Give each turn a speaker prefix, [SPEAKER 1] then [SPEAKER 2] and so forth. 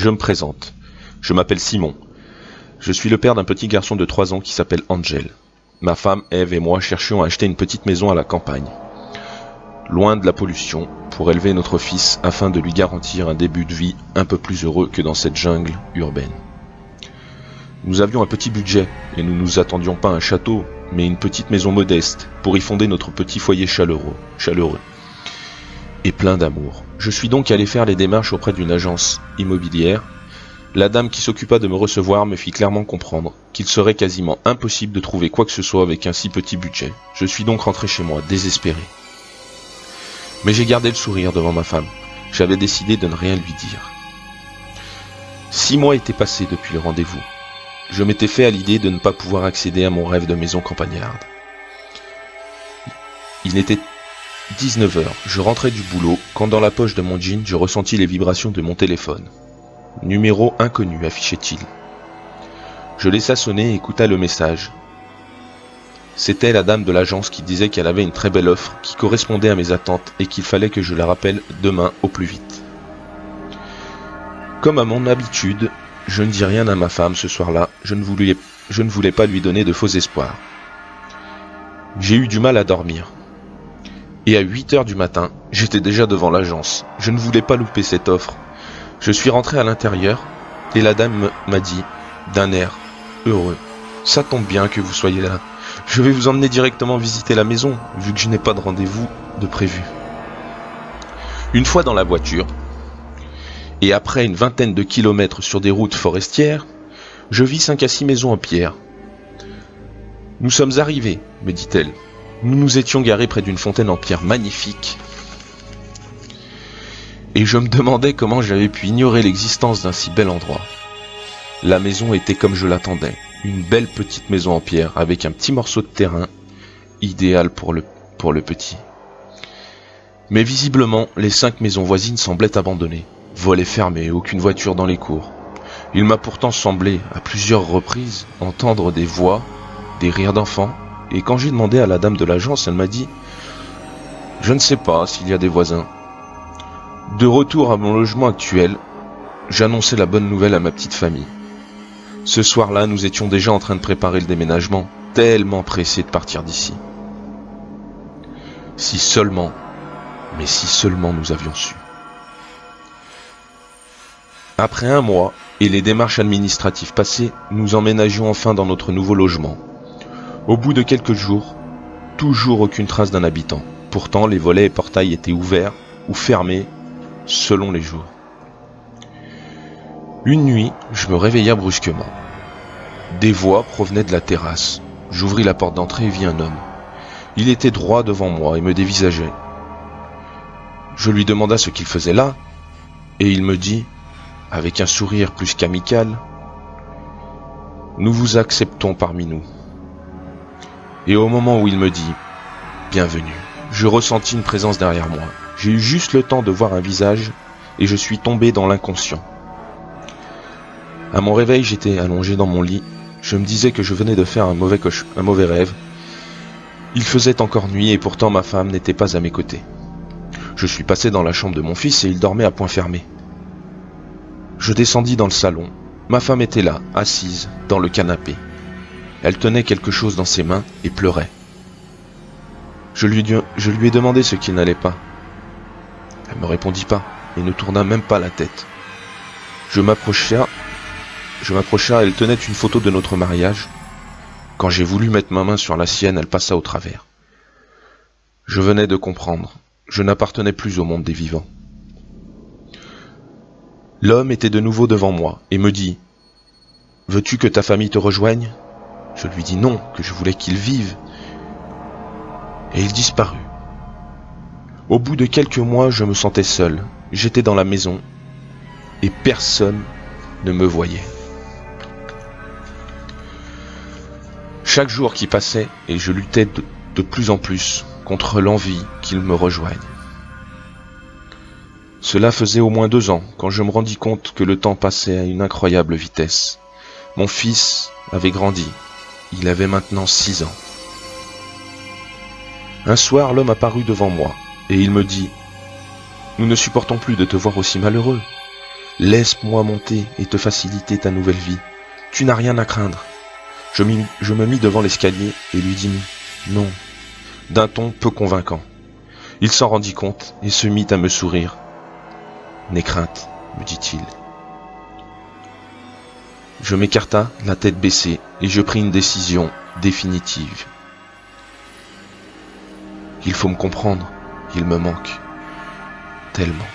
[SPEAKER 1] Je me présente. Je m'appelle Simon. Je suis le père d'un petit garçon de 3 ans qui s'appelle Angel. Ma femme, Eve et moi cherchions à acheter une petite maison à la campagne, loin de la pollution, pour élever notre fils afin de lui garantir un début de vie un peu plus heureux que dans cette jungle urbaine. Nous avions un petit budget et nous nous attendions pas à un château, mais une petite maison modeste pour y fonder notre petit foyer chaleureux et plein d'amour. Je suis donc allé faire les démarches auprès d'une agence immobilière. La dame qui s'occupa de me recevoir me fit clairement comprendre qu'il serait quasiment impossible de trouver quoi que ce soit avec un si petit budget. Je suis donc rentré chez moi, désespéré. Mais j'ai gardé le sourire devant ma femme. J'avais décidé de ne rien lui dire. 6 mois étaient passés depuis le rendez-vous. Je m'étais fait à l'idée de ne pas pouvoir accéder à mon rêve de maison campagnarde. Il était 19 h. Je rentrais du boulot quand dans la poche de mon jean, je ressentis les vibrations de mon téléphone. Numéro inconnu affichait-il. Je laissa sonner et écouta le message. C'était la dame de l'agence qui disait qu'elle avait une très belle offre qui correspondait à mes attentes et qu'il fallait que je la rappelle demain au plus vite. Comme à mon habitude, je ne dis rien à ma femme ce soir-là, je ne voulais pas lui donner de faux espoirs. J'ai eu du mal à dormir. Et à 8 h du matin, j'étais déjà devant l'agence. Je ne voulais pas louper cette offre. Je suis rentré à l'intérieur et la dame m'a dit, d'un air heureux, « Ça tombe bien que vous soyez là. Je vais vous emmener directement visiter la maison, vu que je n'ai pas de rendez-vous de prévu. » Une fois dans la voiture, et après une vingtaine de kilomètres sur des routes forestières, je vis 5 à 6 maisons en pierre. « Nous sommes arrivés, » me dit-elle. Nous nous étions garés près d'une fontaine en pierre magnifique. Et je me demandais comment j'avais pu ignorer l'existence d'un si bel endroit. La maison était comme je l'attendais, une belle petite maison en pierre avec un petit morceau de terrain, idéal pour le petit. Mais visiblement, les 5 maisons voisines semblaient abandonnées, volets fermés, aucune voiture dans les cours. Il m'a pourtant semblé, à plusieurs reprises, entendre des voix, des rires d'enfants, et quand j'ai demandé à la dame de l'agence, elle m'a dit « Je ne sais pas s'il y a des voisins ». De retour à mon logement actuel, j'annonçais la bonne nouvelle à ma petite famille. Ce soir-là, nous étions déjà en train de préparer le déménagement, tellement pressés de partir d'ici. Si seulement nous avions su. Après 1 mois et les démarches administratives passées, nous emménagions enfin dans notre nouveau logement. Au bout de quelques jours, toujours aucune trace d'un habitant. Pourtant, les volets et portails étaient ouverts ou fermés selon les jours. Une nuit, je me réveilla brusquement. Des voix provenaient de la terrasse. J'ouvris la porte d'entrée et vis un homme. Il était droit devant moi et me dévisageait. Je lui demanda ce qu'il faisait là, et il me dit, avec un sourire plus qu'amical, « Nous vous acceptons parmi nous. » Et au moment où il me dit « Bienvenue », je ressentis une présence derrière moi. J'ai eu juste le temps de voir un visage et je suis tombé dans l'inconscient. À mon réveil, j'étais allongé dans mon lit. Je me disais que je venais de faire un mauvais rêve. Il faisait encore nuit et pourtant ma femme n'était pas à mes côtés. Je suis passé dans la chambre de mon fils et il dormait à poing fermé. Je descendis dans le salon. Ma femme était là, assise, dans le canapé. Elle tenait quelque chose dans ses mains et pleurait. Je lui ai demandé ce qu'il n'allait pas. Elle me répondit pas et ne tourna même pas la tête. Je m'approcha, elle tenait une photo de notre mariage. Quand j'ai voulu mettre ma main sur la sienne, elle passa au travers. Je venais de comprendre, je n'appartenais plus au monde des vivants. L'homme était de nouveau devant moi et me dit « Veux-tu que ta famille te rejoigne ?» Je lui dis non, que je voulais qu'il vive. Et il disparut. Au bout de quelques mois, je me sentais seul. J'étais dans la maison et personne ne me voyait. Chaque jour qui passait, et je luttais de plus en plus contre l'envie qu'il me rejoigne. Cela faisait au moins 2 ans quand je me rendis compte que le temps passait à une incroyable vitesse. Mon fils avait grandi. Il avait maintenant 6 ans. Un soir, l'homme apparut devant moi, et il me dit « Nous ne supportons plus de te voir aussi malheureux. Laisse-moi monter et te faciliter ta nouvelle vie. Tu n'as rien à craindre. Je me mis devant l'escalier et lui dis non, d'un ton peu convaincant. Il s'en rendit compte et se mit à me sourire. N'aie crainte, me dit-il. Je m'écarta, la tête baissée, et je pris une décision définitive. Il faut me comprendre, il me manque tellement.